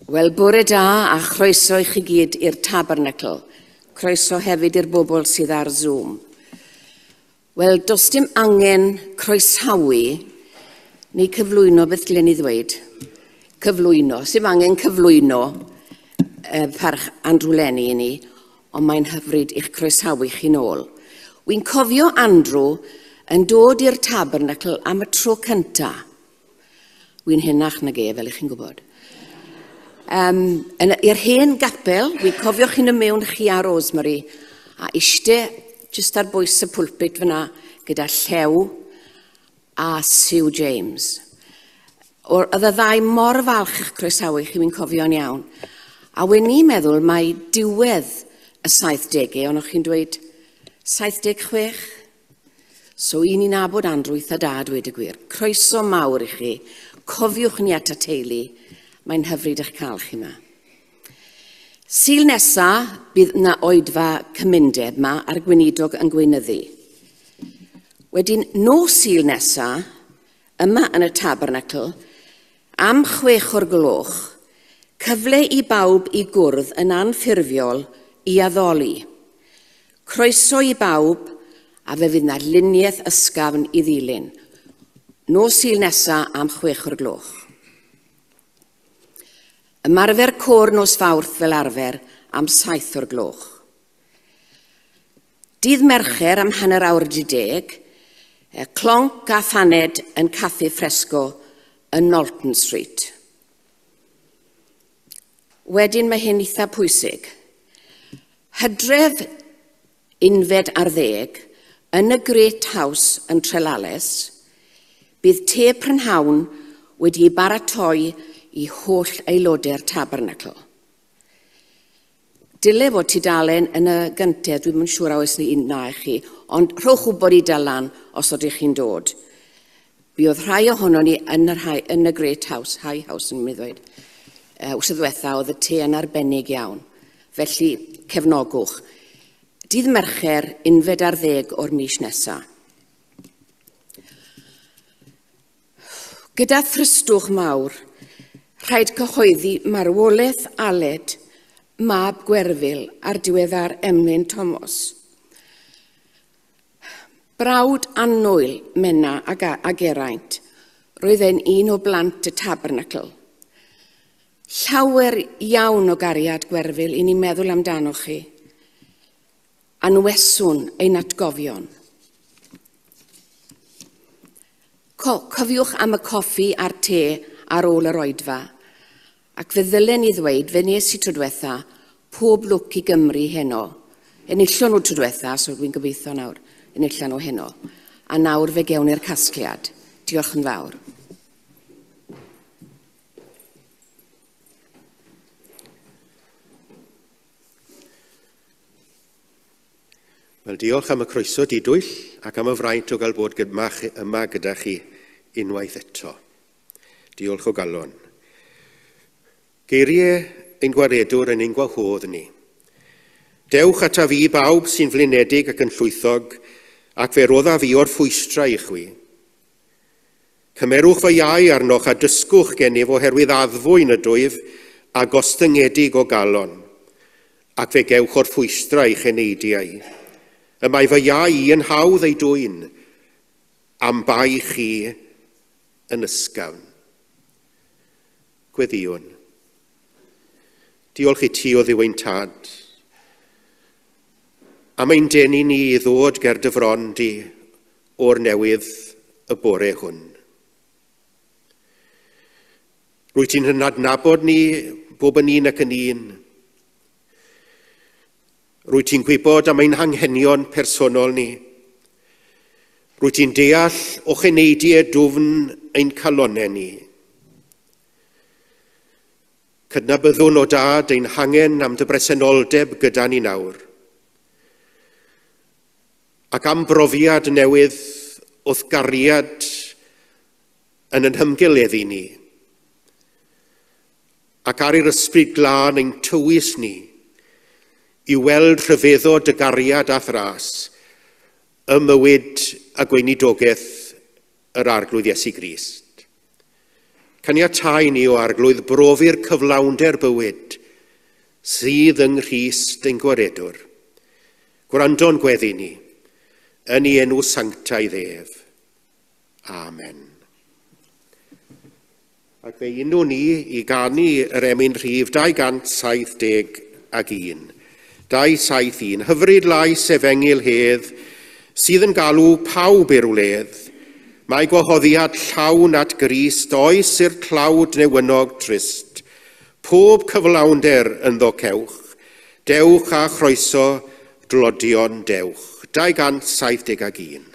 Wel, bore da a chroeso i chi gyd i'r Tabernacl. Croeso hefyd i'r bobl sydd ar Zoom. Wel, does dim angen croesawu neu cyflwyno beth Lenny ddweud. Cyflwyno, sim angen cyflwyno parch Andrew Lenny i ni, ond mae'n hyfryd i'ch croesawu chi nôl. Wy'n cofio Andrew yn dod i'r Tabernacl am y tro cynta. Wy'n hynach na ge, fel ych chi'n gwybod. I'r hen gapel, wy'n cofio chi'n y mewn chi a Rosemary, a eiste jyst ar bwys y pwlpit fyna gyda Llew a Sue James. Oedd y ddau mor falch eich croesawu chi, wy'n cofio'n iawn. A wy'n ni'n meddwl mai diwedd y 70au, ond o'ch chi'n dweud 76. So un i'n abod Andrew eitha da dweud y gwir. Croeso mawr i chi, cofiwch ni at y teulu, mae'n hyfryd eich cael chi yma. Sul nesa, bydd yna oedfa cymundeb yma ar gweinidog yn gweinyddu. Wedyn, nos Sul nesa, yma yn y Tabernacl, am 6 o'r gloch, cyfle i bawb i gwrdd yn anffurfiol i addoli. Croeso i bawb, a fe fydd yna luniaeth ysgafn i ddilyn. Nos Sul nesa am 6 o'r gloch. Ymarfer côr nos Fawrth fel arfer am 7 o'r gloch. Dydd Mercher am 9:10, clonc a phaned yn Caffi Fresco yn Knowlton Street. Wedyn mae hyn eitha pwysig. Hydref 11:10 yn y Great House yn Trelales, bydd te prynhawn wedi baratoi i holl aelodau'r Tabernacl. Dyle fod tudalen yn y gyntedd, dwi'n yn siŵr a oes ni un na i chi, ond rhowch wybod i dylan os ydych chi'n dod. Bydd rhai ohono ni yn y Great House, High House yn meddwl. Wrth y ddiwetha oedd y te yn arbennig iawn, felly cefnogwch. Dydd Mercher 11:10 o'r mis nesaf. Gyda thrystwch mawr, rhaid cyhoeddi marwolaeth Aled, mab Gwerfyl ar diweddar Emlyn Thomas. Brawd annwyl Menna a Geraint, roedd e'n un o blant y Tabernacl. Llawer iawn o gariad Gwerfyl i ni meddwl amdano chi. Anweswn ein atgofion. Cofiwch am y coffi a'r te ar ôl yr oedfa, ac fe ddylen i ddweud, fe nes i tro diwetha, pob lwc i Gymru heno. Enillon nhw tro diwetha, so dwi'n gobeithio nawr, enillon nhw heno. A nawr fe gewn i'r casgliad. Diolch yn fawr. Wel, diolch am y croeso didwyll ac am y fraint o gael bod yma gyda chi unwaith eto. Diolch o galon. Geiriau ein gwaredwr yn ein gwahodd ni. Dewch ata fi bawb sy'n flinedig ac yn llwythog, ac fe rodda fi o'r ffwystra i chwi. Cymerwch fy iau arnoch a dysgwch gennyf oherwydd addfwyn y dwyf a gostyngedig o galon, ac fe gewch o'r ffwystra i'ch eneidiau. Y mae fy iau yn hawdd ei dwyn, am bai chi yn ysgafn. Gweddiwn. Diolch i ti o ddiwein tad. A mae'n denu ni i ddod ger dy fron di o'r newydd y bore hwn. Rwyt ti'n adnabod ni bob yn un ac yn un. Rwyt ti'n gwybod am ein hanghenion personol ni. Rwyt ti'n deall o cheneidiau dwfn ein calonau ni. Cydnabyddwn o dad ein hangen am dy bresenoldeb gyda ni nawr. Ac am brofiad newydd wrth gariad yn yn hymgiledd i ni. Ac ar yr ysbryd glân ein tywys ni i weld rhyfeddo dy gariad a thras, y mywyd a gweinidogaeth yr arglwydd Iesu Grist. Caniatáu ni o arglwydd brofi'r cyflawnder bywyd sydd yng Nghrist ein gwaredwr. Gwrando'n gweddi ni, yn ei enw sanctaidd ef. Amen. Ac fe unw ni i ganu yr emyn rhif 271. 271, hyfryd lais efengil hedd, sydd yn galw pawb i'r wledd. Mae gwahoddiad llawn at Grist, oes i'r tlawd newynog trist. Pob cyflawnder yn ddo cewch, dewch a chroeso, dlodion dewch. 271.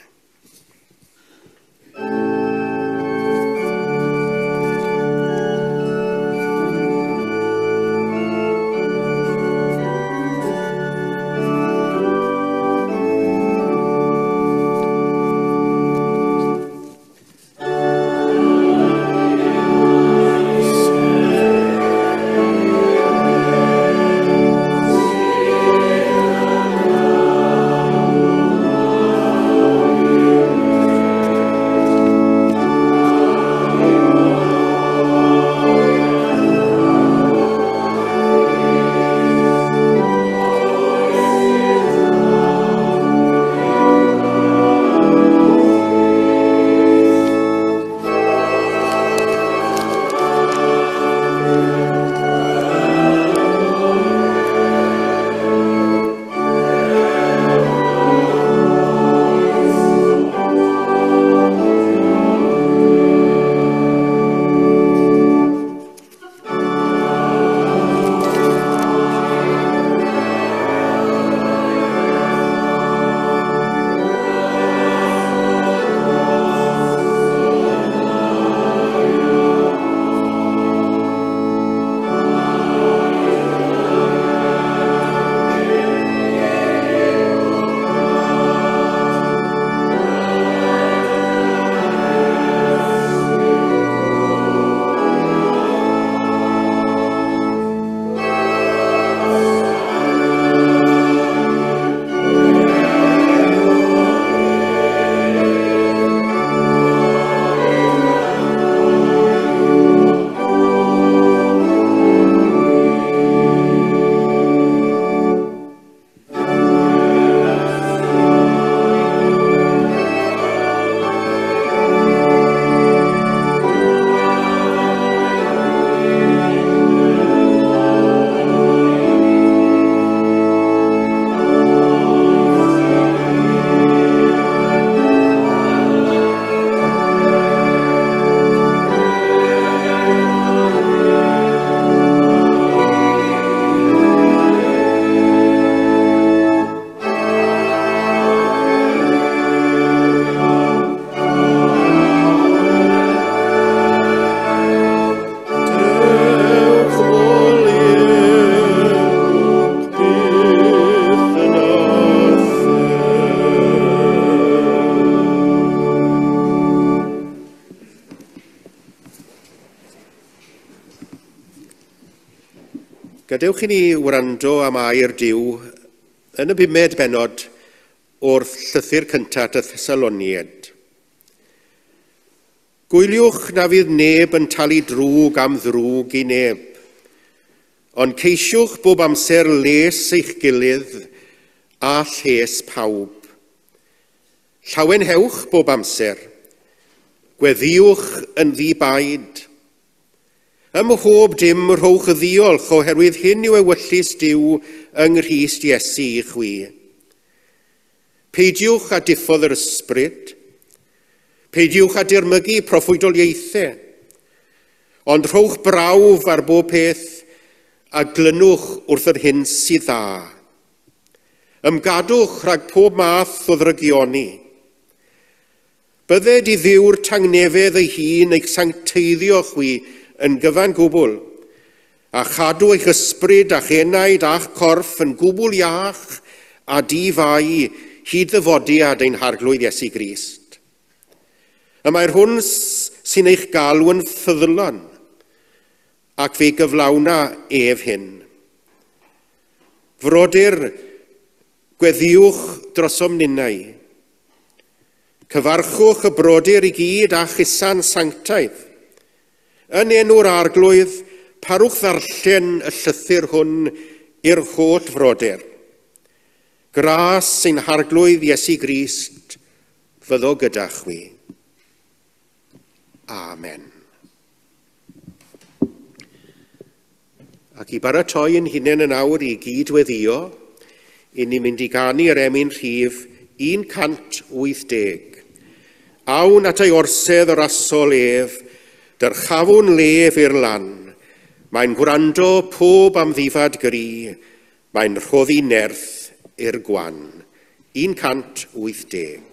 Gadewch i ni wrando am air Duw yn y 5 bennod o'r llythyr cyntaf y Thessaloniaid. Gwyliwch na fydd neb yn talu drwg am ddrwg i neb, ond ceisiwch bob amser les eich gilydd a lles pawb. Llawenhewch bob amser, gweddiwch yn ddibaid. Ym mhob dim rhowch y ddiolch oherwydd hyn yw ewyllus Duw yng Nghrist Iesu i chwi. Peidiwch a diffodd yr ysbryd, peidiwch a dirmygu proffwydoliaethau, ond rhowch brawf ar bob peth a glynwch wrth yr hyn sydd dda. Ymgadwch rhag pob math o ddrygioni. Bydded i ddiw'r tangnefedd ei hun eich sancteiddio chwi yn gyfan gwbl, a chadw eich ysbryd a'ch enaid a'ch corff yn gwbl iach a di-fai hyd ddyfodiad ein harglwydd Iesu Grist. Y mae'r hwn sy'n eich galw yn ffyddlon, ac fe gyflawna ef hyn. Frodyr, gweddiwch dros omninnau. Cyfarchwch y brodyr i gyd a chusan sanctaidd. Yn enw'r arglwydd, parwch ddarllen y llythyr hwn i'r holl frodyr. Gras sy'n harglwydd Iesu Grist, fyddo gyda chwi. Amen. Ac i baratoi yn hunain yn awr i gydweddio, i ni'n mynd i ganu'r emyn rhif 180. Awn at ei orsedd yr asol ef, dyrchafwn lef i'r lan. Mae'n gwrando pob am ddifad gry, mae'n rhoddi nerth i'r gwan. 180.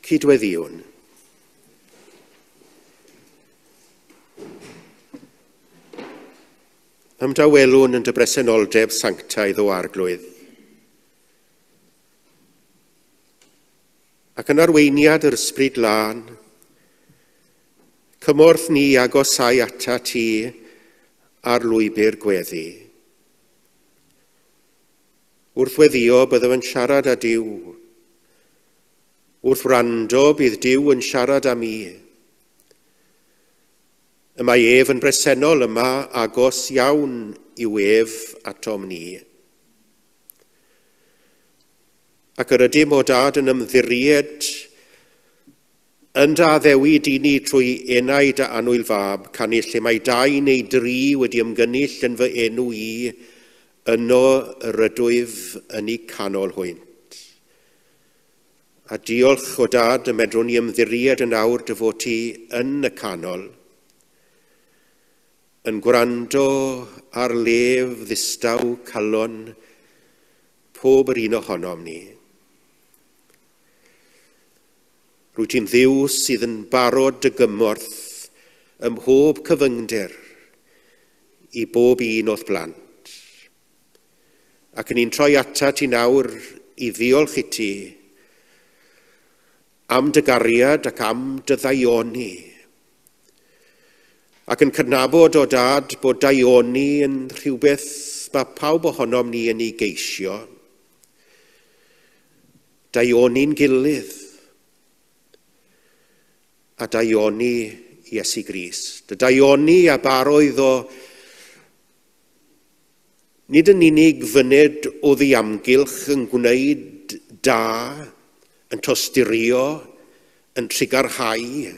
Cydweddiwn. Am dawelwn yn dy bresenoldeb sanctaidd o arglwydd. Ac yn arweiniad yr ysbryd lân, cymorth ni agosau ata ti ar lwybr gweddi. Wrth weddio byddaf yn siarad â Duw. Wrth wrando bydd Duw yn siarad â mi. Y mae ef yn bresennol yma agos iawn i'w ef atom ni. Ac yr ydym o dad yn ymddiried yn da ddewid i ni trwy enaid a anwyl fab, canill lle mae 2 neu 3 wedi ymgynnull yn fy enw i, yno rydwyf yn ei canol hwynt. A diolch o dad y medrwn ni ymddiried yn awr dy fod ti yn y canol, yn gwrando ar lef ddistaw calon pob yr un ohonom ni. Rwyt ti'n ddiw sydd yn barod dy gymorth ym mhob cyfyngder i bob un o'th blant. Ac yn un troi ata ti nawr i ddiolch i ti am dy gariad ac am dy ddaioni. Ac yn cydnabod o dad bod daioni yn rhywbeth mae pawb ohonom ni yn ei geisio. Daioni'n gilydd. A daioni Iesu Grist. Y daioni a baroedd o nid yn unig fyned o ddiamgylch yn gwneud da, yn tosturio, yn trigarhau,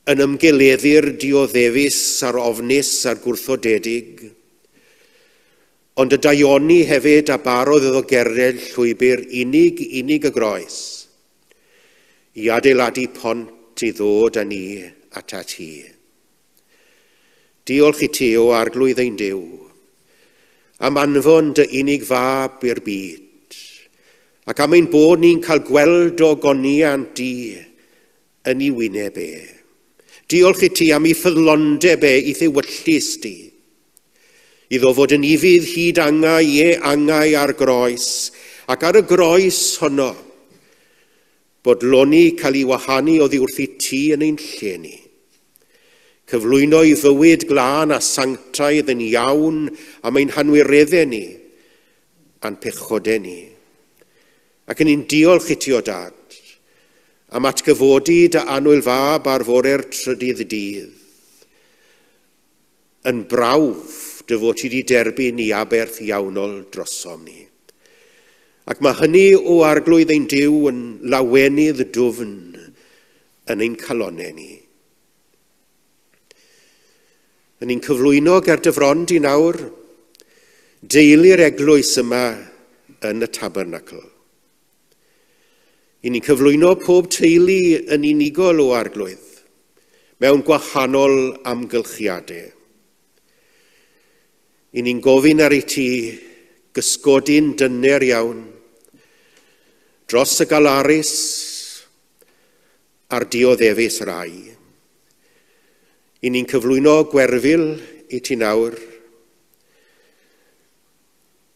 yn ymgeleddu'r dioddefus a'r ofnus a'r gwrthodedig, ond y daioni hefyd a barodd iddo gerdded llwybr unig y groes, i adeiladu pont i ddod â ni ata ti. Diolch i ti o arglwydd ein Duw, am anfon dy unig fab i'r byd, ac am ein bod ni'n cael gweld o goniant di yn ei wyneb e. Diolch i ti am ei ffyddlondeb e i ddiwyllus di, iddo fod yn ifydd hyd angau ar groes, ac ar y groes honno, bod loni cael ei wahanu oddi wrth i ti yn ein lle ni. Cyflwyno i fywyd glân a sanctaidd yn iawn am ein hanwireddau ni, a'n pechodau ni. Ac yn ein diolch i ti o Dad, am atgyfodi dy anwyl fab ar fore'r trydydd dydd, yn brawf dy fod ti wedi derbyn i aberth iawnol drosom ni. Ac mae hynny o arglwydd ein Duw yn lawenydd dwfn yn ein calonau ni. Yn ein cyflwyno ger dyfrond i nawr, deulu'r eglwys yma yn y Tabernacl. I ni'n cyflwyno pob teulu yn unigol o arglwydd, mewn gwahanol amgylchiadau. I ni'n gofyn ar ei ti gysgodin dyner iawn, dros y galarus a'r dioddefus rai. I ni'n cyflwyno gwerfil i ti nawr,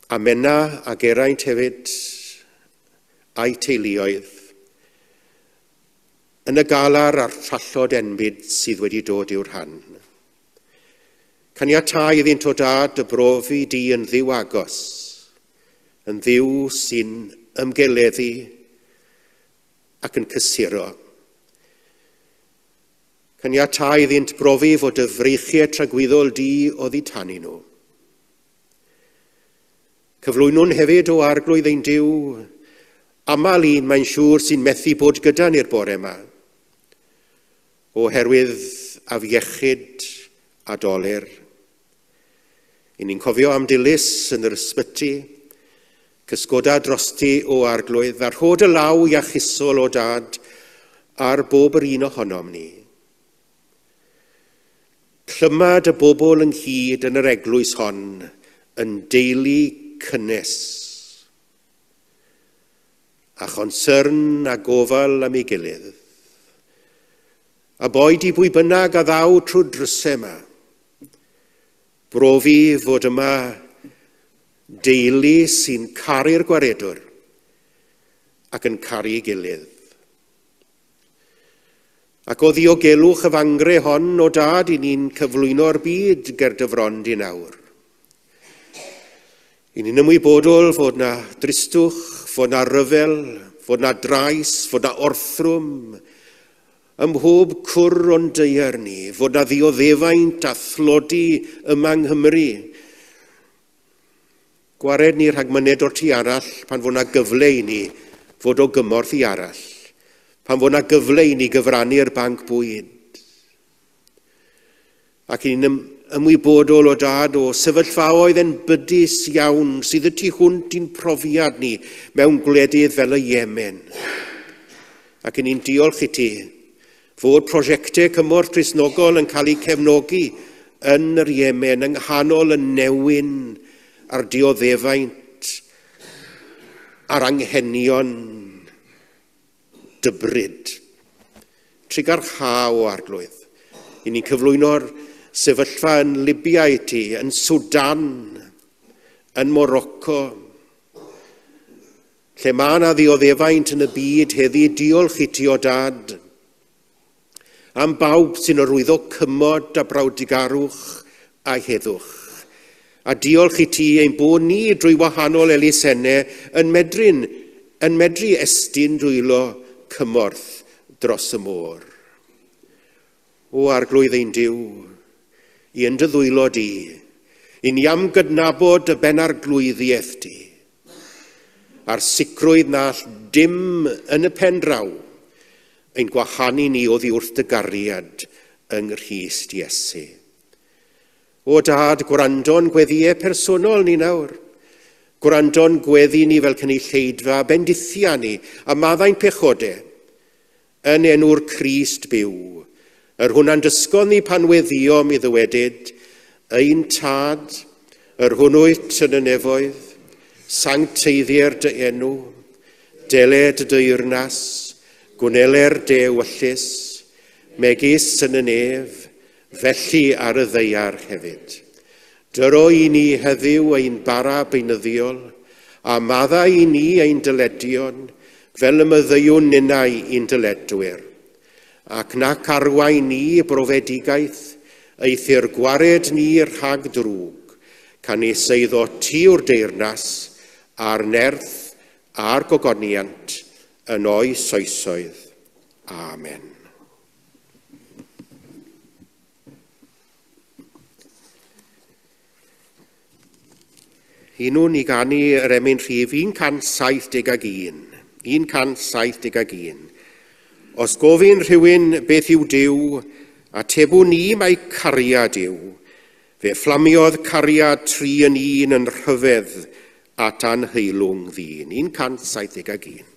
a Menna a Geraint hefyd, a'i teuluoedd, yn y galar a'r trallod enbyd sydd wedi dod i'w rhan. Caniatau iddynt o Dad y brofi di yn ddiw agos, yn ddiw sy'n ymgeleddu ac yn cysuro. Caniatau iddynt brofi fod y freichiau tragwyddol di oddi tanu nhw. Cyflwynwn hefyd o arglwydd ein Duw, amal un mae'n siŵr sy'n methu bod gyda ni'r bore yma, oherwydd afiechyd a doler. I ni'n cofio am dilys yn yr ysbyty, cysgoda drosti o arglwydd, a'r hod y law iachusol o Dad ar bob yr un ohonom ni. Clymad y bobl ynghyd yn yr eglwys hon yn deulu gynnes, a chonsyrn a gofal am ei gilydd. A boed i bwy bynnag a ddaw trwy drysau yma, brofi fod yma deulu sy'n caru'r gwaredwr ac yn caru ei gilydd. Ac o ddiogelwch y fangre hon o Dad i ni'n cyflwyno'r byd ger dyfrond i nawr. I ni'n ymwybodol fod na dristwch, fod na ryfel, fod na drais, fod na orthrwm, ym mhob cwr o'n deiar ni, fod na ddioddefaint a thlodi yma yng Nghymru. Gwared ni rhag myned o'r tu arall pan fod na gyfle i ni fod o gymorth i arall, pan fod na gyfle i ni gyfrannu'r banc bwyd. Ac ni'n ymwybodol o Dad o sefyllfaoedd yn bydus iawn sydd y tu hwnt i'n profiad ni mewn gwledydd fel y Iemen. Ac ni'n diolch i ti fod prosiectau cymorth Cristnogol yn cael eu cefnogi yn yr Iemen yng nghanol y newyn a'r dioddefaint a'r anghenion dybryd. Trigarcha o arglwydd. I ni'n cyflwyno'r sefyllfa yn Libia i ti, yn Sudan, yn Morocco, lle mae yna ddioddefaint yn y byd heddi. Diolch i ti o Dad am bawb sy'n arwyddo cymod a brawdigarwch a heddwch. A diolch i ti ein bod ni drwy wahanol elusennau yn medru estyn dwylo cymorth dros y môr. O arglwydd ein Duw, i yn dy ddwylo di, i ni am gydnabod y benarglwyddiaeth di, a'r sicrwydd na all dim yn y pen draw ein gwahanu ni oddi wrth dy gariad yng Nghrist Iesu. O Dad, gwrando'n gweddiau personol ni nawr. Gwrando'n gweddi ni fel cynulleidfa, bendithia ni a maddau'n pechodau. Yn enw'r Crist byw. Yr hwnna'n dysgon ni pan weddiom i ddywedyd, ein tad, yr hwnnwyt yn y nefoedd, sancteiddiau'r dy enw, deled dy urnas, gwneler de wyllus, megis yn y nef, felly ar y ddeiar hefyd. Dyro i ni heddiw ein bara beunyddiol, a madda i ni ein dyledion, fel y myddeiwn ninnau i'n dyledwyr. Ac nac arwain ni brofedigaeth, eithir gwared ni rhag drwg, can ei seiddo tiwr deyrnas, a'r nerth a'r gogoniant, yn oes oesoedd. Amen. Unwn i ganu yr emyn rhif 171. 171. Os gofyn rhywun beth yw Duw, atebwn ni mae cariad yw. Fe fflamiodd cariad 3 yn 1 yn rhyfedd at anheilwng ddyn. 171.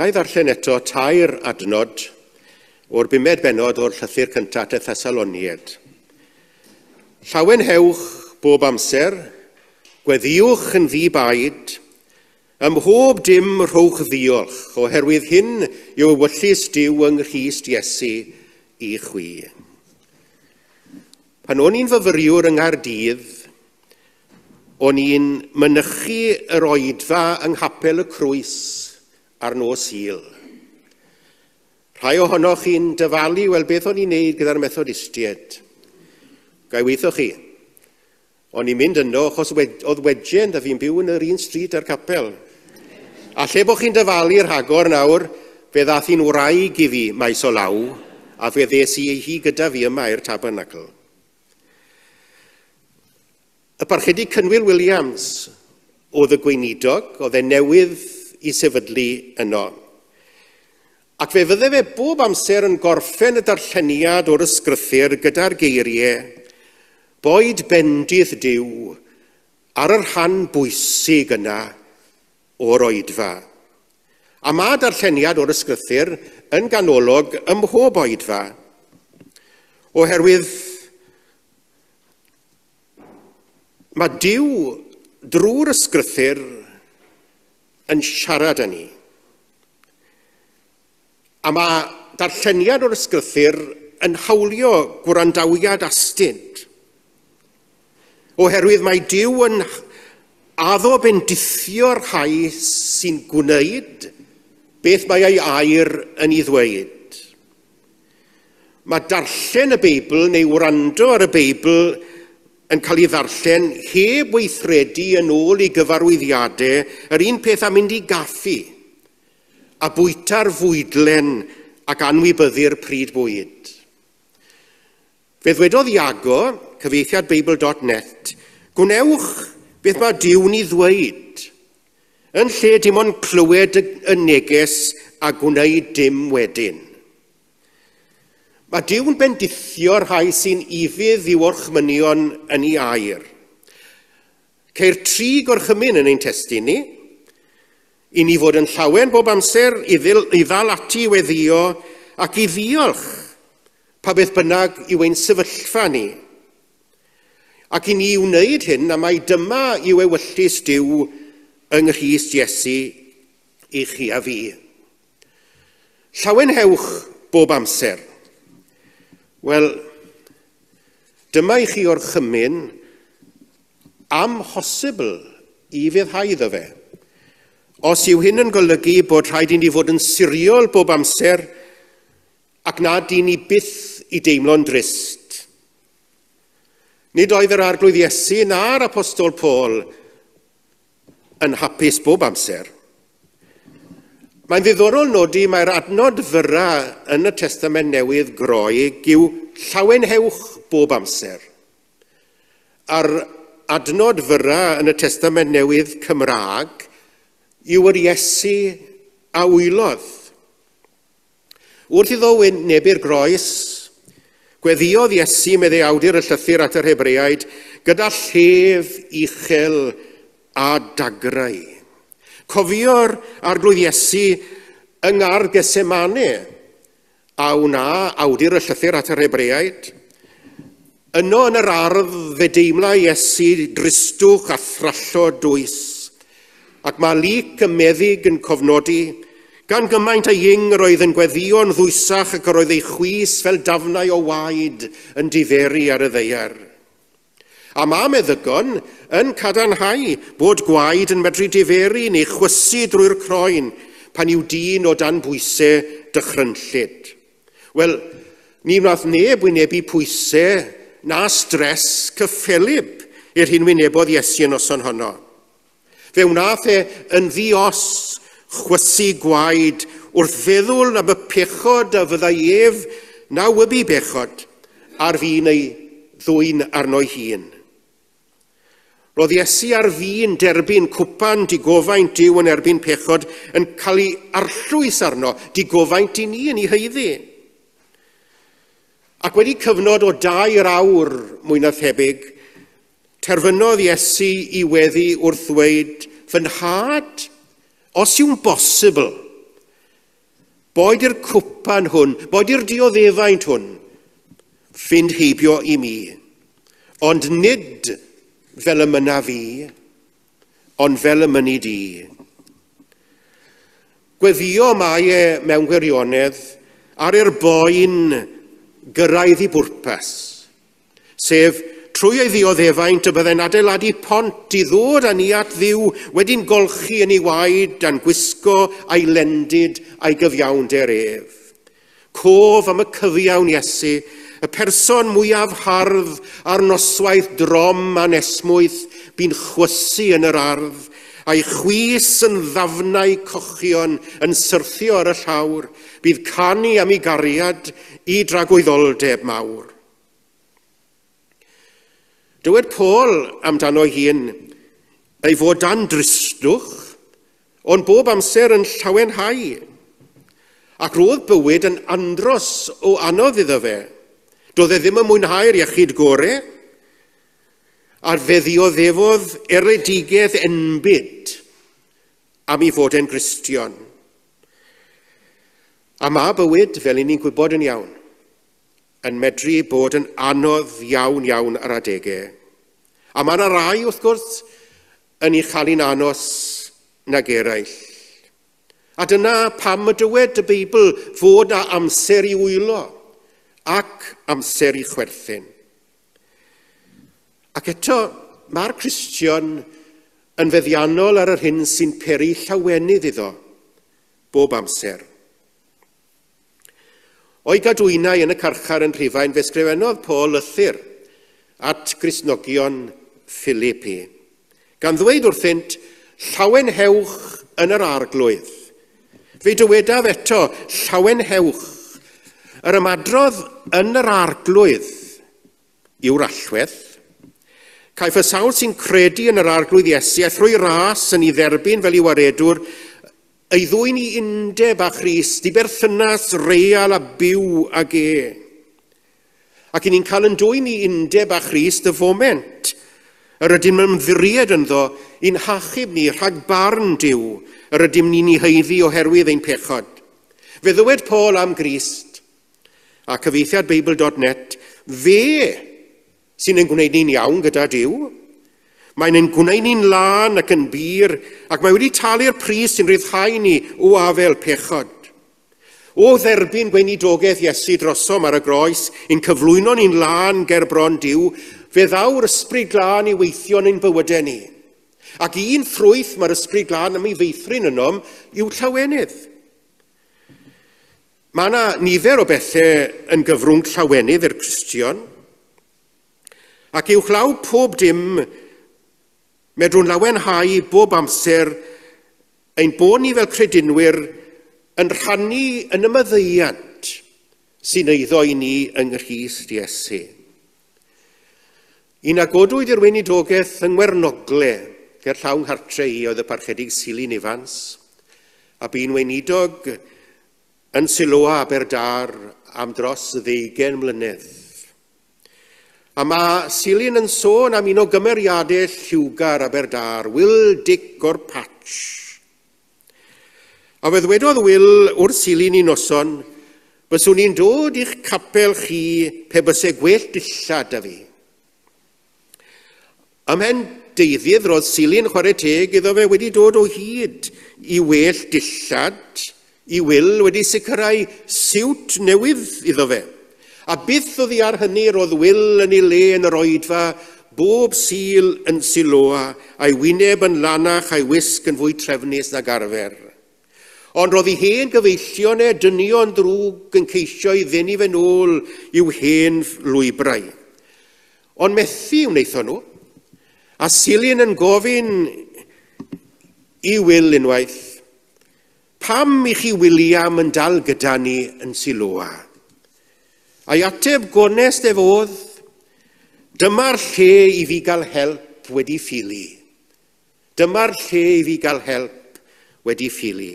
Gai ddarllen eto 2 adnod o'r 5 bennod o'r llythyr cyntaf y Thessaloniaid. Llawen hewch bob amser, gweddiwch yn ddibaid, ym mhob dim rhowch ddiolch, oherwydd hyn yw wyllus Duw yng Nghrist Iesu i chwi. Pan o'n i'n fyfyriwr yng Nghaerdydd, o'n i'n mynychu yr Oedfa yng Nghapel y Croeso ar nos Sul. Rhai ohonoch chi'n dyfalu wel beth o'n i'n neud gyda'r Methodistiaid. Gai weithio chi. O'n i'n mynd yno achos oedd wedjen da fi'n byw yn yr un stryd ar capel. A lle bod chi'n dyfalu rhagor nawr, fe ddath hi'n wraig i fi maes o law, a fe ddes i hi gyda fi yma i'r Tabernacl. Y parchedi Cynwyl Williams oedd y gweinidog, oedd e newydd i sefydlu yno. Ac fe fydde fe bob amser yn gorffen y darlleniad o'r ysgrythyr gyda'r geiriau, boed bendith Duw ar yr rhan bwysig yna o'r oedfa. A mae darlleniad o'r ysgrythyr yn ganolog ym mhob oedfa, oherwydd mae Duw drwy'r ysgrythyr yn siarad â ni. A mae darlleniad o'r ysgrythyr yn hawlio gwrandawiad astyd. Oherwydd mae Duw yn addo bendithio'r rhai sy'n gwneud beth mae ei air yn ei ddweud. Mae darllen y Beibl neu wrando ar y Beibl yn cael ei ddarllen heb weithredu yn ôl i gyfarwyddiadau, yr un peth am mynd i gaffi a bwyta'r fwydlen ac anwybyddu'r pryd bwyd. Fe ddwedodd Iago, cyfieithiad Beibl.net, gwnewch beth mae Duw'n ei ddweud, yn lle dim ond clywed y neges a gwneud dim wedyn. Mae Duw'n bendithio'r rhai sy'n ifydd i orchmynion yn ei air. Ceir 3 gorchymyn yn ein testun ni, i ni fod yn llawen bob amser i ddal ati i weddio ac i ddiolch pa beth bynnag yw ein sefyllfa ni. Ac i ni wneud hyn, a mae dyma yw ewyllus Duw yng Nghrist Iesu i chi a fi. Llawen hewch bob amser. Wel, dyma i chi o'r chymyn amhosibl i fyddhau iddo fe. Os yw hyn yn golygu bod rhaid i ni fod yn siriol bob amser ac nad i ni byth i deimlo'n drist. Nid oedd yr arglwydd Iesu na'r apostol Paul yn hapus bob amser. Mae'n ddiddorol nodi mae'r adnod fyra yn y Testament Newydd Groeg yw llawen hewch bob amser. A'r adnod fyra yn y Testament Newydd Cymraeg yw yr Iesu a wylodd. Wrth iddo wynebu'r groes, gweddiodd Iesu, medde awdur y llythyr at yr Hebreaid, gyda llef uchel a dagrau. Cofio'r arglwydd Iesu yng Ngar Gesemane, a wna awdur y llythyr at yr Hebreaid. Yno yn yr ardd fe deimla Iesu dristwch a thrallo dwys, ac mae Luc y meddyg yn cofnodi, gan gymaint a yng roedd yn gweddio'n ddwysach ac roedd ei chwys fel dafnau o waed yn diferu ar y ddeiar. A mae meddygon yn cadarnhau bod gwaed yn medru diferu neu chwysu drwy'r croen pan yw dyn o dan bwysau dychrynllyd. Wel, ni wnaeth neb wynebu pwysau na stres cyffelib i'r hyn wynebodd Iesu yn noson honno. Fe wnaeth yn ddios chwysu gwaed wrth feddwl am y pechod a fyddai ef na wybu bechod ar fi'n ei ddwyn arno'i hun. Roedd Iesu ar fi'n derbyn cwpan digofaint Duw yn erbyn pechod yn cael ei arllwys arno digofaint i ni yn ei heiddi. Ac wedi cyfnod o 2 awr mwy na thebyg, terfynodd Iesu i weddi wrth ddweud, fy nhad, os yw'n bosibl, boed i'r cwpan hwn, boed i'r dioddefaint hwn, fynd heibio i mi, ond nid fel y myna fi, ond fel y myni di. Gweddio mae mewn gwirionedd ar yr boen gyrraedd i bwrpas, sef trwy ei ddioddefaint y byddai'n adeiladu pont i ddod â ni at Dduw wedi'n golchi yn ei waed a'n gwisgo a'i lendid a'i gyfiawnder ef. Cof am y cyfiawn Iesu, y person mwyaf hardd a'r noswaith drom a nesmwyth bu'n chwysu yn yr ardd, a'i chwys yn ddafnau cochion yn syrthio ar y llawr, bydd canu am ei gariad i dragwyddoldeb mawr. Dywed Paul amdano hun ei fod dan dristwch, ond bob amser yn llawenhau. Ac roedd bywyd yn andros o anodd iddo fe. Doedd e ddim yn mwynhau'r iechyd gorau, a fe ddioddefodd eredigaeth enbyd am ei fod e'n Gristion. A mae bywyd, fel i ni'n gwybod yn iawn, yn medru bod yn anodd iawn iawn ar adegau. A mae yna rai, wrth gwrs, yn ei chael i'n anos nag eraill. A dyna pam y dywed y Beibl fod na amser i wylo ac amser i chwerthin. Ac eto, mae'r Cristion yn feddiannol ar yr hyn sy'n peri llawenydd iddo bob amser. O'i gadwynau yn y carchar yn Rhufain, fe sgrifennodd Paul lythyr at Gristnogion Philippi, gan ddweud wrthynt llawen hewch yn yr arglwydd. Fe dywedaf eto llawen hewch. Yr ymadrodd yn yr arglwydd yw'r allwedd. Caiff y sawl sy'n credu yn yr arglwydd Iesu a thrwy ras yn ei dderbyn fel ei waredwr ei ddwyn i undeb â Christ, i berthynas real a byw ag e. Ac i ni'n cael yn dwyn i undeb â Christ y foment, yr ydym yn ymddiried ynddo i'n hachub ni rhag barn Duw, yr ydym ni'n ei heiddi oherwydd ein pechod. Fe ddywed Paul am Christ, a cyfeithiad Beibl.net, fe sy'n yn gwneud ni'n iawn gyda Duw. Mae'n ein gwneud ni'n lan ac yn bir, ac mae wedi talu'r pris sy'n ryddhau ni o afel pechod. O dderbyn gweinidogaeth Iesu drosom ar y groes, i'n cyflwyno ni'n lan ger bron Duw, fe ddaw'r ysbryd glân i weithio yn ein bywydau ni. Ac un ffrwyth mae'r ysbryd glân am ei feithrin ynom yw llawenydd. Mae yna nifer o bethau yn gyfrwng llawenydd i'r Cristion, ac i'w chlaw pob dim medrwn lawenhau bob amser ein bod ni fel credinwyr yn rhannu yn y maddeuant sy'n eiddo i ni yng Nghrist Iesu. Un agodwyd i'r weinidogaeth yng Ngwernogle, ger llawn hartre i oedd y parchedig Silin Ifans, a bu'n weinidog yn Siloa Aberdâr am dros 20 mlynedd. A mae Silin yn sôn am un o gymeriadau lliwgar Aberdâr, Will Dick o'r Patch. A fe ddwedodd Will wrth Silin i noson, byswn ni'n dod i'ch capel chi pe bysau gwell dillad â fi. Ymhen deuddydd roedd Silin chwarae teg iddo fe wedi dod o hyd i well dillad, i Will wedi sicrhau siwt newydd iddo fe. A byth oedd hi ar hynny roedd Will yn ei le yn yr Oedfa, bob Sul yn Siloa, a'i wyneb yn lanach a'i wisg yn fwy trefnus nag arfer. Ond roedd ei hen gyfeillion dynion drwg yn ceisio i ddenu fe nôl i'w hen lwybrau. Ond methu wnaethon nhw, a Silin yn gofyn i Will unwaith, pam i chi William yn dal gyda ni yn Siloa? A'i ateb gynnes efodd, dyma'r lle i fi gael help wedi ffili. Dyma'r lle i fi gael help wedi ffili.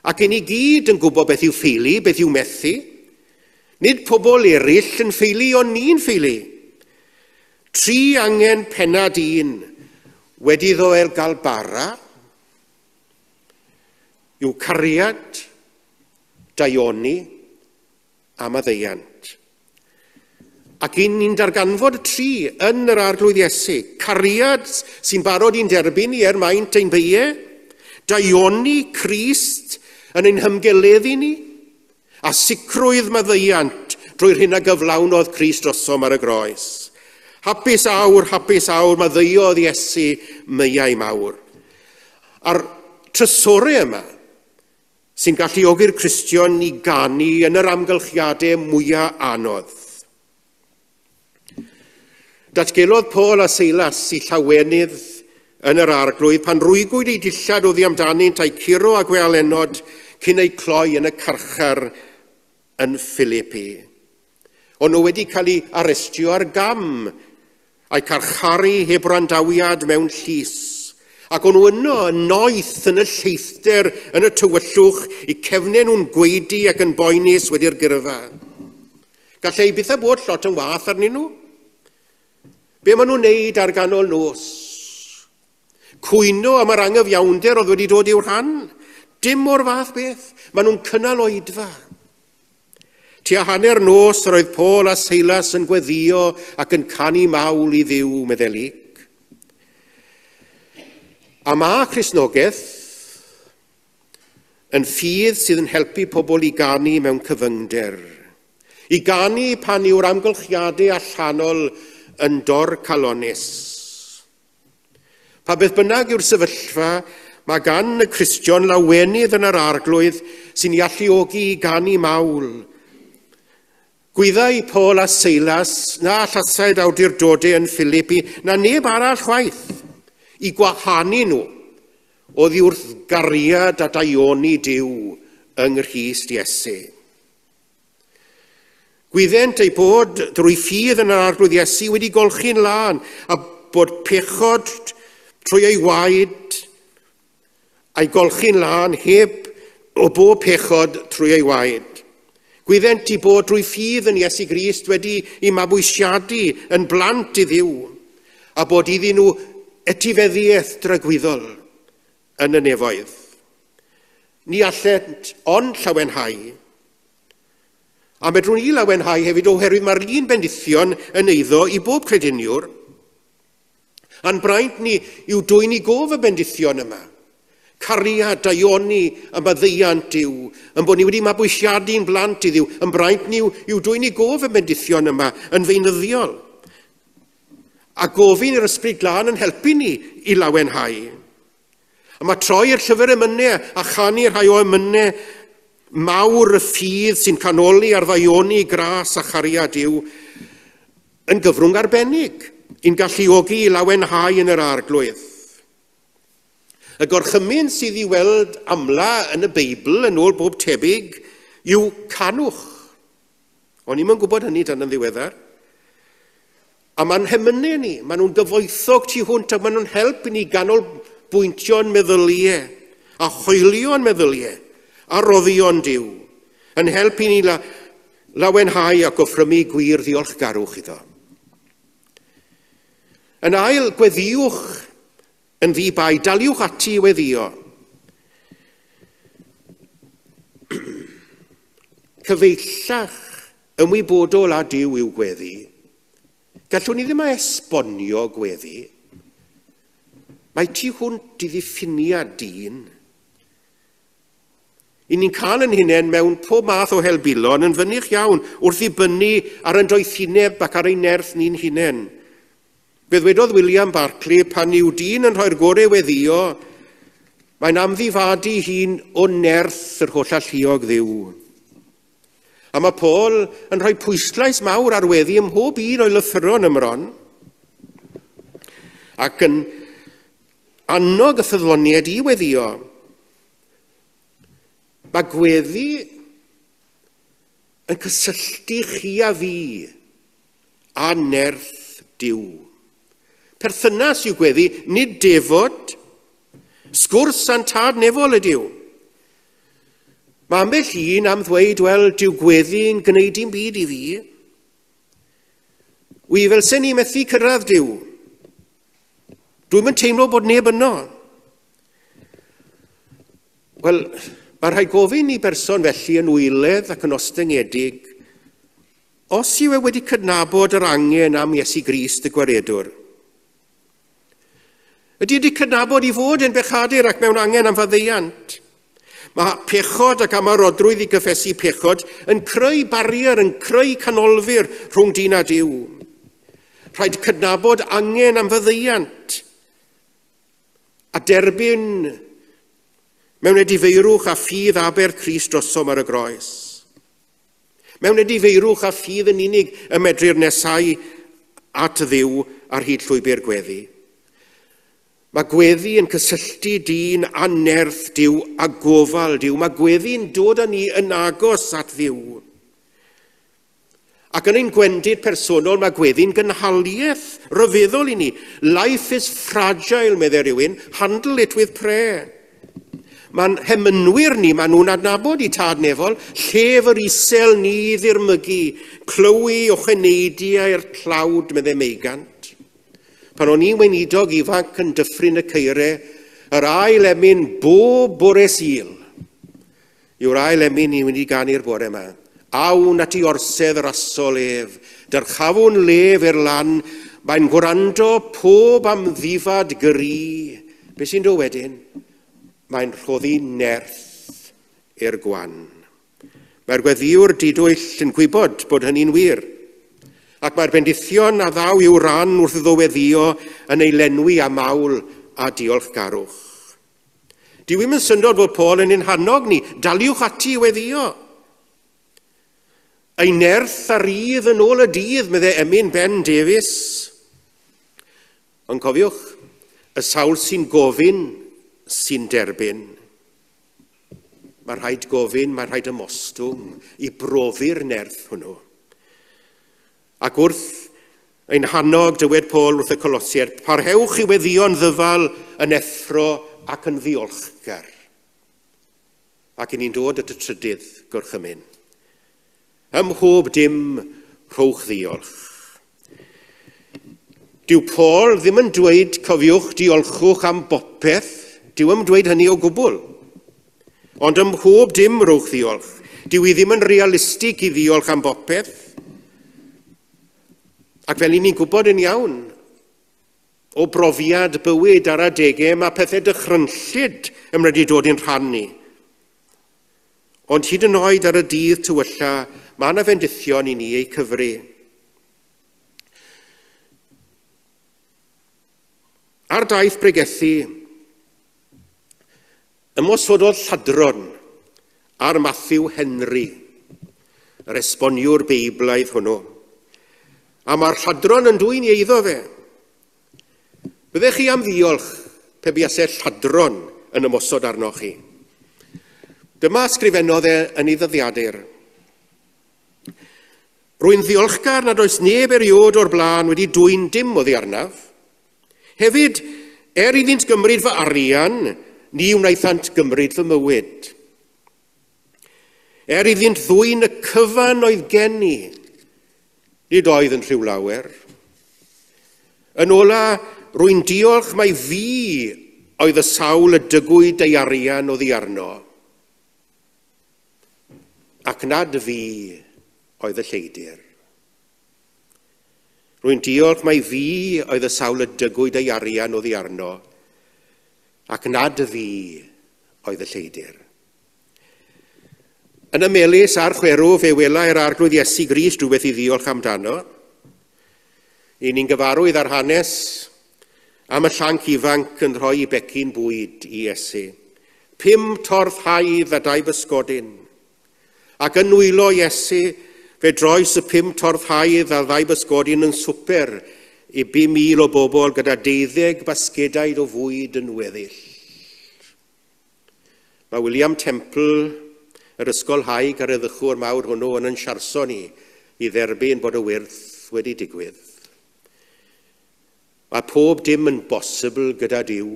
Ac yn i gyd yn gwybod beth yw ffili, beth yw methu. Nid pobl eraill yn ffili, ond ni'n ffili. 3 angen pennad un wedi ddoel gael bara, yw cariad, daioni a maddeuant. Ac ni'n darganfod 3 yn yr arglwydd Iesu. Cariad sy'n barod i'n derbyn i maint ein beiau, daioni Crist yn ein hymgeleddu ni, a sicrwydd maddeuant drwy'r hyn a gyflawnodd Crist drosom ar y groes. Hapus awr, maddeuodd Iesu meiau mawr. A'r trysorau yma sy'n galluogi'r Cristion i ganu yn yr amgylchiadau mwyaf anodd. Datgelodd Paul a Silas i llawenydd yn yr arglwydd pan rwygwyd ei dillad oddi amdanynt a'i curo a gwealenod cyn ei cloi yn y carchar yn Philippi. Ond nhw wedi cael ei arestio ar gam a'i carcharu heb randawiad mewn llys Ac o'n nhw yno yn noeth yn y lleithder yn y tywyllwch i cefnau nhw'n gweidi ac yn boenus wedi'r gyrfa. Gallai byth a bod lot yn wath arnyn nhw. Be maen nhw'n neud ar ganol nos? Cwyno am yr anghyfiawnder oedd wedi dod i'w rhan. Dim o'r fath beth. Maen nhw'n cynnal Oedfa. Tua hanner nos roedd Paul a Silas yn gweddio ac yn canu mawl i Dduw, meddelig. A mae Cristnogaeth yn ffydd sydd yn helpu pobl i ganu mewn cyfyngder. I ganu pan yw'r amgylchiadau allanol yn dor calonus. Pa beth bynnag yw'r sefyllfa, mae gan y Cristion lawenydd yn yr arglwydd sy'n ei alluogi i ganu mawl. Gwyddai Paul a Silas na allasaid awdurdodau yn Philippi na neb arall chwaith i gwahanu nhw oddi wrth gariad a daioni Duw yng Nghrist Iesu. Gwyddent ei bod drwy ffydd yn yr arglwydd Iesu wedi golchi'n lan a bod pechod trwy ei waed a'i golchi'n lan heb o bob pechod trwy ei waed. Gwyddent ei bod drwy ffydd yn Iesu Grist wedi ei mabwysiadu yn blant i Dduw a bod iddyn nhw etifeddiaeth dragwyddol yn y nefoedd. Ni allent ond llawenhau. A medrwn ni lawenhau hefyd oherwydd mae'r un bendithion yn eiddo i bob crediniwr. A'n braint ni yw dwy'n i gof y bendithion yma. Cariad, daioni a maddeiant yw, yn bod ni wedi mabwysiadu'n blant i Dduw. Yn braint ni yw dwy'n i gof y bendithion yma yn feunyddiol. A gofyn i'r ysbryd glân yn helpu ni i lawenhau. A mae troi i'r llyfr emynau a chanu rhai o emynau mawr y ffydd sy'n canoli ar ddaioni gras a chariad Duw yn gyfrwng arbennig i'n galluogi i lawenhau yn yr arglwydd. Y gorchymyn sydd i weld amla yn y Beibl yn ôl bob tebyg yw canwch. O'n i'm yn gwybod hynny dan yn ddiweddar. A mae'n hemynau ni, maen nhw'n gyfoethog tu hwnt ac maen nhw'n helpu ni ganolbwyntio'n meddyliau a choelio'n meddyliau a roddion Duw yn helpu ni lawenhau ac offrymu gwir ddiolchgarwch iddo. Yn ail, gweddiwch yn ddibai, daliwch ati i weddio. Cyfeillach ymwybodol a Duw yw gweddi. Gallwn ni ddim a esbonio gweddi. Mae tu hwnt i ddiffiniad dyn. I ni'n cael yn hunain mewn pob math o helbulon yn fynych iawn wrth ddibynnu ar yn doethineb ac ar ei nerth ni'n hunain. Fe ddwedodd William Barclay pan yw dyn yn rhoi'r gorau weddio, mae'n amddifadu hun o nerth yr holl alluog Dduw. A mae Paul yn rhoi pwyslais mawr ar weddi ym mhob un o'i lythyron ymron ac yn annog y ffyddloniad i weddio. Mae gweddi yn cysylltu chi a fi a nerth Duw. Perthynas yw gweddi, nid defod, sgwrs a'n tad nefol y Duw. Mae ambell un am ddweud, wel, dyw gweddi'n gwneud dim byd i fi. Wi fel se ni methu cyrraedd Duw. Dwi'n yn teimlo bod neb yno. Wel, mae rhaid gofyn i berson felly yn wyledd ac yn ostyngedig, os yw e wedi cydnabod yr angen am Iesu Grist y gwaredwr. Ydy wedi cydnabod i fod yn bechadur ac mewn angen am faddeiant. Mae pechod ac amarodrwydd i gyffesu pechod yn creu barier, yn creu canolfur rhwng dyn a Duw. Rhaid cydnabod angen am faddeiant a derbyn mewn edifeirwch a ffydd aber Crist drosom ar y groes. Mewn edifeirwch a ffydd yn unig y medru'r nesau at Dduw ar hyd llwybr gweddi. Mae gweddi yn cysylltu dyn a nerth Duw a gofal Duw. Mae gweddi'n dod â ni yn agos at Dduw. Ac yn ein gwendid personol mae gweddi'n gynhaliaeth ryfeddol i ni. Life is fragile, meddai rhywun, handle it with prayer. Mae'n hemynwyr ni, maen nhw'n adnabod i tad nefol, llef yr isel ni ddirmygu, clywi o cheneidia i'r tlawd meddai meigant. Pan o'n i'n weinidog ifanc yn dyffryn y ceirau, yr ail emyn bob bore Sul, yw'r ail emyn ni wedi ganu'r bore yma. Awn at i orsedd yr asol ef, dyrchafwn lef i'r lan, mae'n gwrando pob am ddifad gry. Be sy'n dod wedyn? Mae'n rhoddi nerth i'r gwan. Mae'r gweddiwr didwyll yn gwybod bod hynny'n wir. Ac mae'r bendithion a ddaw i'w ran wrth iddo weddio yn ei lenwi a mawl a diolchgarwch. Dyw ddim yn syndod fod Paul yn ein hannog ni, daliwch ati i weddio. Ei nerth a rydd yn ôl y dydd, meddai Emyn Ben Davies. Ond cofiwch, y sawl sy'n gofyn, sy'n derbyn. Mae rhaid gofyn, mae rhaid ymostwng i brofi'r nerth hwnnw. Ac wrth ein hannog, dywed Paul wrth y Colosiaid, parhewch i weddio'n ddyfal yn effro ac yn ddiolchgar. Ac i ni'n dod at y trydydd gwrchymyn. Ym mhob dim rhowch ddiolch. Dyw Paul ddim yn dweud cofiwch diolchwch am bopeth, dyw yn dweud hynny o gwbl. Ond ym mhob dim rhowch ddiolch. Dyw i ddim yn realistig i ddiolch am bopeth. Ac fel i ni'n gwybod yn iawn, o brofiad bywyd ar adegau, mae pethau dychrynllid yn wedi dod i'n rhan ni. Ond hyd yn oed ar y dydd tywylla, mae yna fendithion i ni ei cyfri. Ar daith bregethu, ymosfododd lladron ar Matthew Henry, yr esboniwr Beiblaidd hwnnw. A mae'r lladron yn dwy'n i eiddo fe. Byddech chi am ddiolch pe buasau lladron yn ymosod arnoch chi. Dyma ysgrifennodd e yn ei ddyddiadur. Rwy'n ddiolchgar nad oes neb eriod o'r blaen wedi dwy'n dim o ddiarnaf. Hefyd, iddynt gymryd fy arian, ni wnaethant gymryd fy mywyd. Iddynt ddwy'n y cyfan oedd gen i, nid oedd yn rhyw lawer. Yn ola, rwy'n diolch mai fi oedd y sawl y dygwyd ei arian o ddiarno. Ac nad fi oedd y lleidir. Rwy'n diolch mai fi oedd y sawl y dygwyd ei arian o ddiarno, ac nad fi oedd y lleidir. Yn y melys a'r chwerw fe welai'r arglwydd Iesu Grist rhywbeth i ddiolch amdano. I ni'n gyfarwydd ar hanes am y llanc ifanc yn rhoi i becyn bwyd i Iesu. 5 torth haidd a 2 bysgodyn. Ac yn nwylo Iesu, fe droes y 5 torth haidd a 2 bysgodyn yn swper i 5,000 o bobl gyda 12 basgedau o fwyd yn weddill. Mae William Temple, yr ysgolhaig ar y ddychwr mawr hwnnw yn siarso ni i dderbyn bod y wyrth wedi digwydd. Mae pob dim yn bosibl gyda Dyw.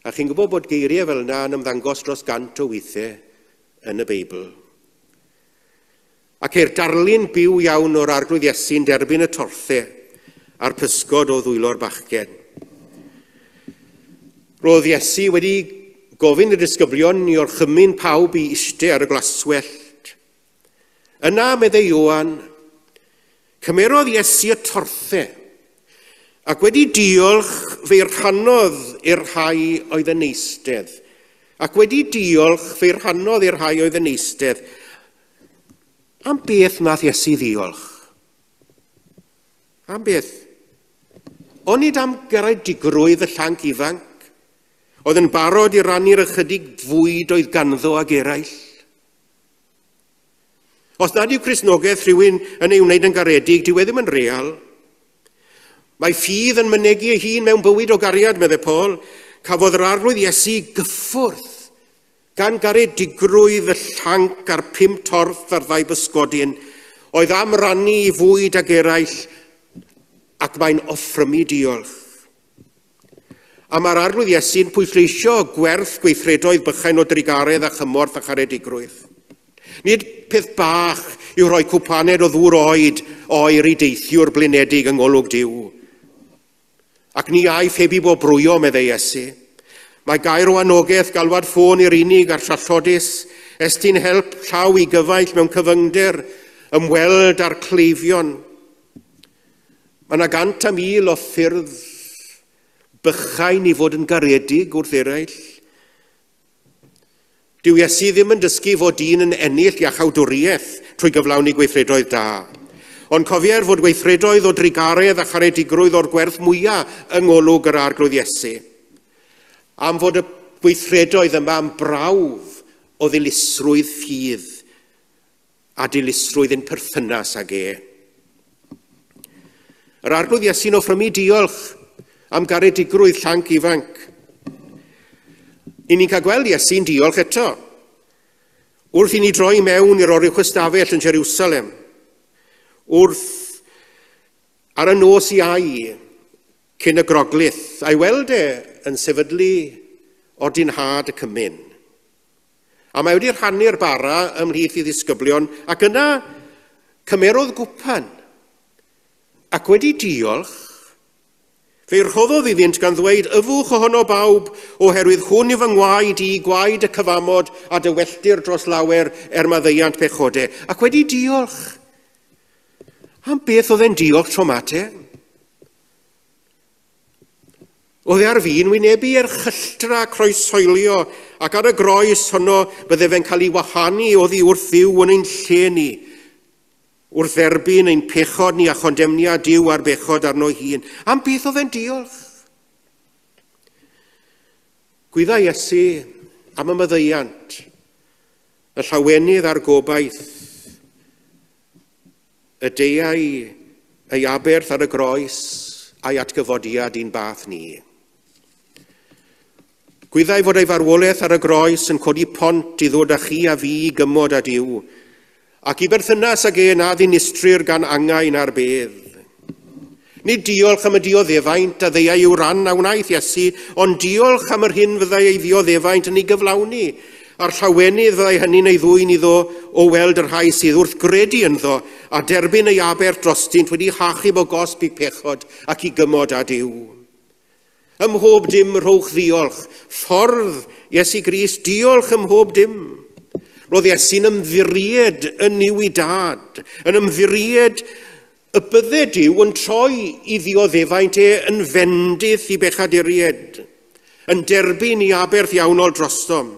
A chi'n gwybod bod geiriau fel yna yn ymddangos dros 100 o weithiau yn y Beibl. Ac i'r darlun byw iawn o'r arglwydd Iesu'n derbyn y torthau a'r pysgod o ddwylo'r bachgen. Roedd Iesu wedi gofyn y disgyblion i orchymyn pawb i eistedd ar y glaswellt. Yna, meddai Ioan, cymerodd Iesu y torthau ac wedi diolch fe'i rhannodd i'r rhai oedd yn eistedd. Ac wedi diolch fe'i rhannodd i'r rhai oedd yn eistedd. Am beth nath Iesu ddiolch? Am beth? Onid am garedigrwydd y llanc ifanc, oedd yn barod i rannu'r ychydig fwyd oedd ganddo ag eraill? Os nad yw Cristnogaeth rhywun yn ei wneud yn garedig, dyw e ddim yn real. Mae ffydd yn mynegu ei hun mewn bywyd o gariad, meddai Paul, cafodd yr arglwydd Iesu gyffwrdd gan garedigrwydd y llanc a'r 5 torth a'r 2 bysgodyn, oedd am rannu I fwyd ag eraill, ac mae'n offrymu diolch. A mae'r arglwydd Iesu'n pwysleisio gwerth gweithredoedd bychain o drigaredd a chymorth a charedigrwydd. Nid peth bach yw rhoi cwpaned o ddŵr oer I deithiwr blinedig yng ngolwg Duw. Ac ni a'i phebi bo brwyo, meddai Iesu. Mae gair o anogaeth galwad ffôn i'r unig a'r trallodus, estyn help llaw I gyfaill mewn cyfyngder, ymweld â'r cleifion. Mae yna 100,000 o ffyrdd bychain I fod yn garedig wrth eraill. Dyw Iesu ddim yn dysgu fod un yn ennill iachawdwriaeth trwy gyflawni gweithredoedd da. Ond cofier fod gweithredoedd o drigaredd a charedigrwydd o'r gwerth mwyaf yng ngolwg yr arglwydd Iesu. Am fod y gweithredoedd yma yn brawf o ddilusrwydd ffydd a dilusrwydd yn perthynas ag e. Yr arglwydd Iesu'n offrymu diolch am garedigrwydd llanc ifanc. I ni'n cael gweld Iesu'n diolch eto. Wrth I ni droi mewn i'r oriwch ystafell yn Jerusalem. Wrth ar y nos Iau cyn y groglith, a'i weld yn sefydlu ordinhad y cymyn. A mae wedi rhannu'r bara ymhlith I ddisgyblion, ac yna cymerodd gwpan. Ac wedi diolch, fe rhoddodd iddynt gan ddweud, yfwch ohono bawb, oherwydd hwn yw fy ngwaed I, gwaed y cyfamod a dywelltir dros lawer maddeuant pechodau. Ac wedi diolch. Am beth oedd e'n diolch tro mate? Oedd ar fi'n wynebu chylltra croesoelio, ac ar y groes honno bydde fe'n cael ei wahanu oddi wrth ddiw yn ein lle ni, wrth dderbyn ein pechod ni a chondemniad Duw a'r bechod arno hun. Am beth oedd e'n diolch? Gwydda Iesu am y maddeuant, y llawenydd a'r gobaith, y deiau ei aberth ar y groes a'i atgyfodiad i'n bath ni. Gwyddai fod ei farwolaeth ar y groes yn codi pont I ddod â chi a fi I gymod a Duw, ac I berthynas ag na ddinistrir gan angain ar bedd. Nid diolch am y dioddefaint a ddeiau yw ran a wnaeth Iesu, ond diolch am yr hyn fyddai ei dioddefaint yn ei gyflawni, a'r llawenydd fyddai hynny'n ei ddwyn iddo o weld yr rhai sydd wrth gredu ynddo a derbyn ei aber drostynt wedi hachub o gosb I pechod ac I gymod a Duw. Ym mhob dim rhowch ddiolch, ffordd Iesu Grist, diolch ym mhob dim. Roedd Iesu'n ymddiried yn newidad, yn ymddiried y bydde Duw yn troi I ddioddefaint yn fendydd I bechaduried, yn derbyn I aberth iawnol drostom.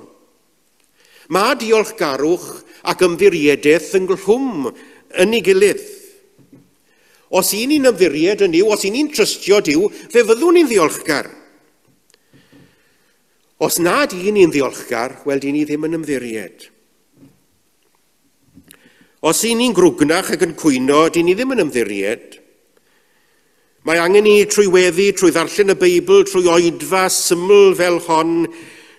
Mae diolchgarwch ac ymddiriedeth yn glwm yn ei gilydd. Os un ni'n ymddiried yn Duw, os un ni'n trystio Duw, fe fyddwn ni'n ddiolchgar. Os nad un ni'n ddiolchgar, wel, di ni ddim yn ymddiried. Os un ni'n grwgnach ac yn cwyno, di ni ddim yn ymddiried. Mae angen ni trwy weddi, trwy ddarllen y Beibl, trwy oedfa syml fel hon,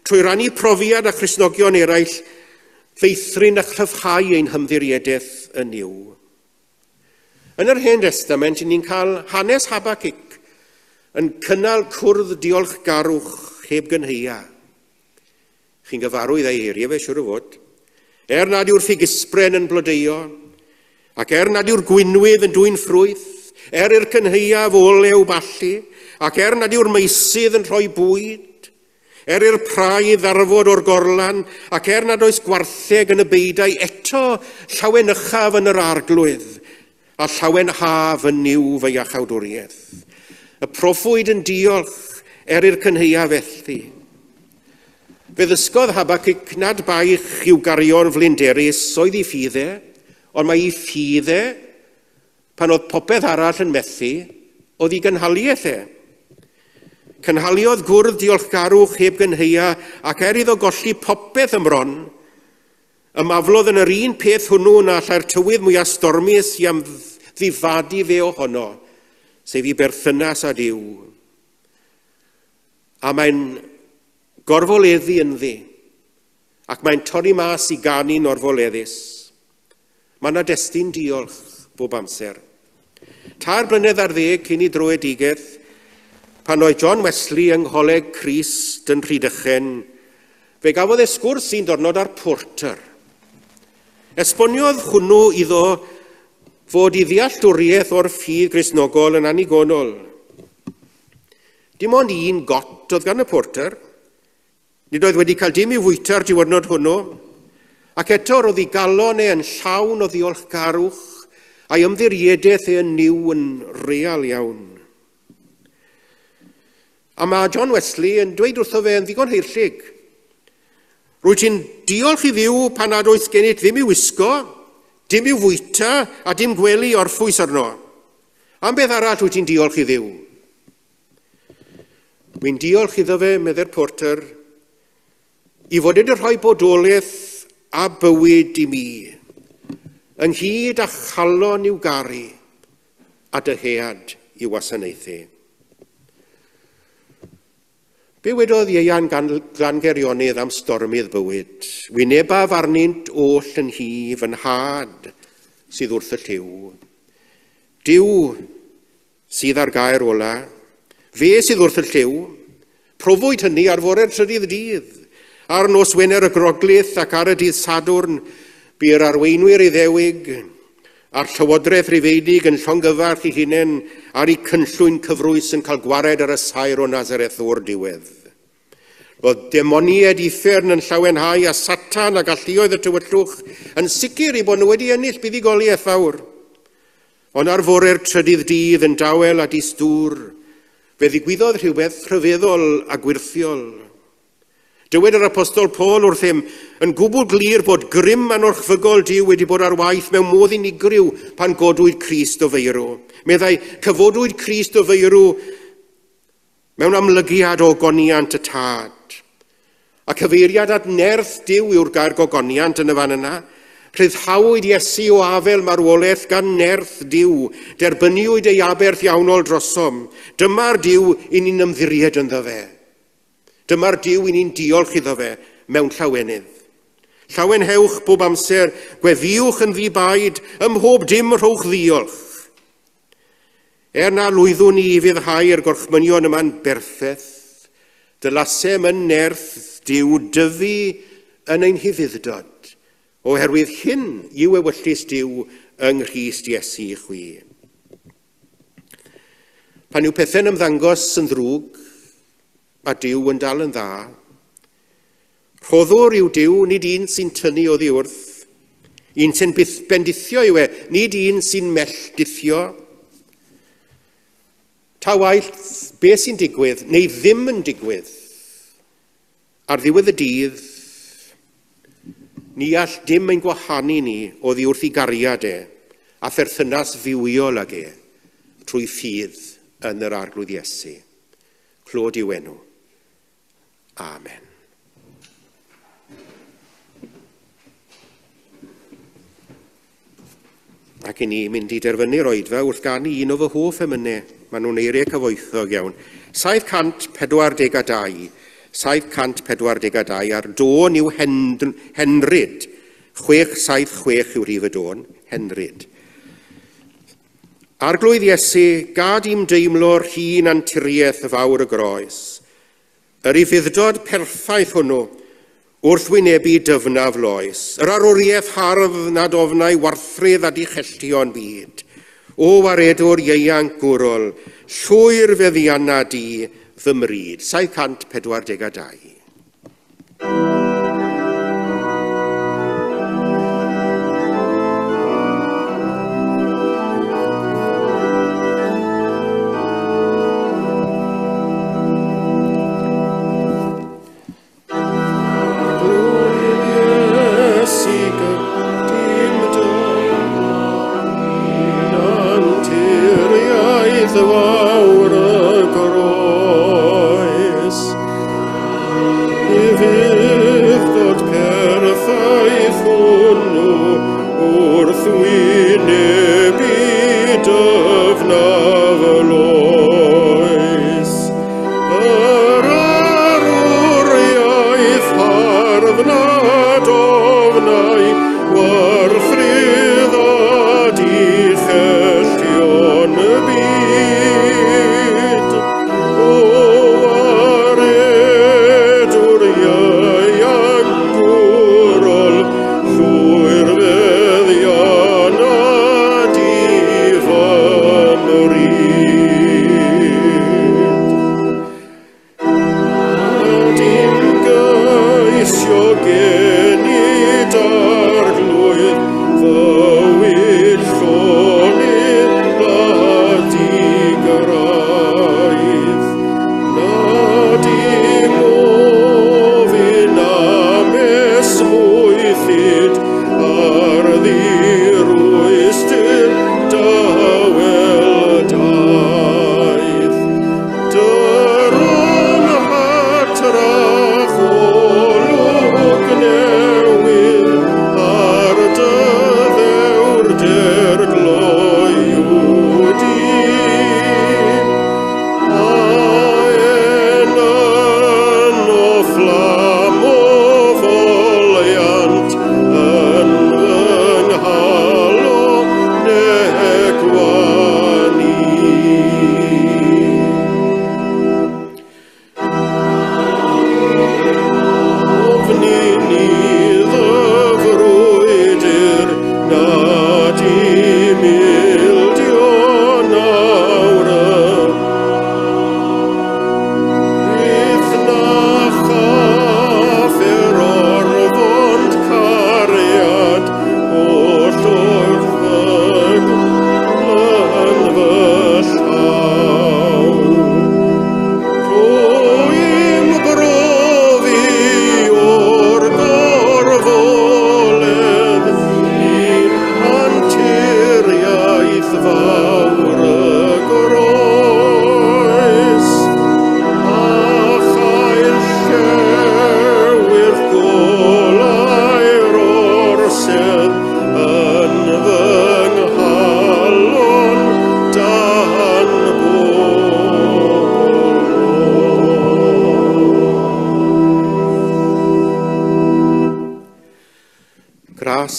trwy rannu profiad a Christnogion eraill, feithrin a chlyfhau ein hymddiriedeth yn Duw. Yn yr Hen Testament, ni'n cael hanes Habacuc yn cynnal cwrdd diolchgarwch heb gynheia. Chi'n gyfarwydd ei eiriau fe, siwr o fod. Nad yw'r ffigysbren yn blodeuo, ac nad yw'r gwynwydd yn dwy'n ffrwyth, i'r cynheia fo olew balli, ac nad yw'r meisydd yn rhoi bwyd, i'r praidd arfod o'r gorlan, ac nad oes gwartheg yn y beidau, eto llawen ychaf yn yr arglwydd, a llawen haf yn niw fe iachawdwriaeth. Y proffwyd yn diolch i'r cynheia felly. Fe ddysgodd Habacuc nad baich i'w gario'n flinderus oedd ei ffyddau, ond mae ei ffyddau, pan oedd popeth arall yn methu, oedd ei gynhaliaeth e. Cynhaliodd gwrdd diolchgarwch heb gynheia ac iddo golli popeth ymron, ymaflodd yn yr un peth hwnnw na allai'r tywydd mwyaf stormus I am ddifadu fe ohono, sef I berthynas â Duw. A mae'n gorfoleddu ynddi, ac mae'n torri mas I ganu'n orfoleddus. Mae yna destun diolch bob amser. Tair blynedd ar 10 cyn I droedigaeth, pan oedd John Wesley yng Ngholeg Crist yn Rhydychen, fe gafodd sgwrs sy'n diwrnod ar Porter. Esboniodd hwnnw iddo fod I ddealltwriaeth o'r ffydd Gristnogol yn anigonol. Dim ond un got oedd gan y Porter, nid oedd wedi cael dim I fwyta'r diwrnod hwnnw, ac eto roedd I galon yn llawn o ddiolchgarwch a'i ymddiriadaeth yn niw yn real iawn. A mae John Wesley yn dweud wrtho fe yn ddigon heirllig. Rwyt ti'n diolch I ddiw pan nad oes gennyt ddim I wisgo, dim I fwyta a dim gwely orffwys arno. Am beth arall rwyt ti'n diolch I ddiw? Wy'n diolch iddo fe, medde'r Porter, I fod wedi rhoi bodolaeth a bywyd I mi, ynghyd a chalon i'w garu a dyhead I wasanaethu. Be wedodd Ieuan Glangerionnydd am stormydd bywyd? Wyneba farnynt oll yn hi fy nhad sydd wrth y lliw. Diw sydd ar gair ola, fe sydd wrth y lliw, profwyd hynny ar fore'r trydydd dydd, ar nos Wener y Groglith ac ar y dydd Sadwrn, bu'r arweinwyr Iddewig, a'r Llywodraeth Rufeinig yn llongyfarch I hunain ar ei cynllwyn cyfrwys yn cael gwared ar y sair o Nazareth o'r diwedd. Roedd demoniaid uffern yn llawenhau a Satan a galluoedd y tywyllwch yn sicr I bod nhw wedi ennill buddigoliaeth fawr. Ond ar fore'r trydydd dydd yn dawel a distŵr, fe ddigwyddodd rhywbeth rhyfeddol a gwirthiol. Dywed yr apostol Paul wrthym yn gwbl glir bod grym anorchfygol Duw wedi bod ar waith mewn modd unigryw pan godwyd Crist o feirw. Meddai cyfodwyd Crist o feirw mewn amlygiad o goniant y tad. A cyfeiriad at nerth Duw yw'r gair gogoniant yn y fan yna. Rhyddhawyd Iesu o afel marwolaeth gan nerth Duw, derbyniwyd ei aberth iawnol drosom. Dyma'r Duw I ni'n ymddiried ynddo fe. Dyma'r Duw I ni'n diolch iddo fe mewn llawenydd. Llawenhewch bob amser, gweddiwch yn ddibaid, ym mhob dim rhowch ddiolch. Na lwyddwn ni I fyddhau'r gorchmynion yma'n berffeth, dylasem yn nerth Duw dyfu yn ein hyfuddod, oherwydd hyn yw ewyllus Duw yng Nghrist Iesu chwi. Pan yw pethau'n ymddangos yn ddrwg, a Duw yn dal yn dda. Rhoddwr yw Duw, nid un sy'n tynnu o ddiwrth. Un sy'n bendithio yw nid un sy'n melldithio. Ta waith, be sy'n digwydd, neu ddim yn digwydd. Ar ddiwedd y dydd, ni all dim ein gwahanu ni o ddiwrth I gariad a pherthynas fywiol ag trwy ffydd yn yr arglwydd Iesu. Clod yw enw. Amen. Ac I ni mynd I derfynu'r Oedfa wrth ganu un o fy hoff emynau. Maen nhw'n eiriau cyfoethog iawn. 742, 742 ar dôn yw Henryd. 676 yw rhif y dôn, Henryd. Arglwydd Iesu, gad I'm deimlo'r hun anturiaeth y fawr y groes. Yr I fuddod perffaith hwnnw wrth wynebu dyfnaf loes. Yr arwriaeth hardd nad ofnau warthrydd a dichelltion byd. O waredwr ieuanc gwrol, llwyr feddianna di fy mryd. 742. War ffrydd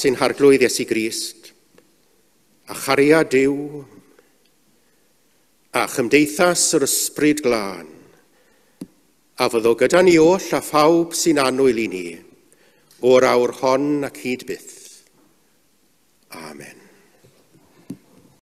sy'n harglwydd Iesu Grist, a chariad Duw, a chymdeithas yr ysbryd glân, a fyddo gyda ni oll a phawb sy'n annwyl i ni, o'r awr hon ac hyd byth.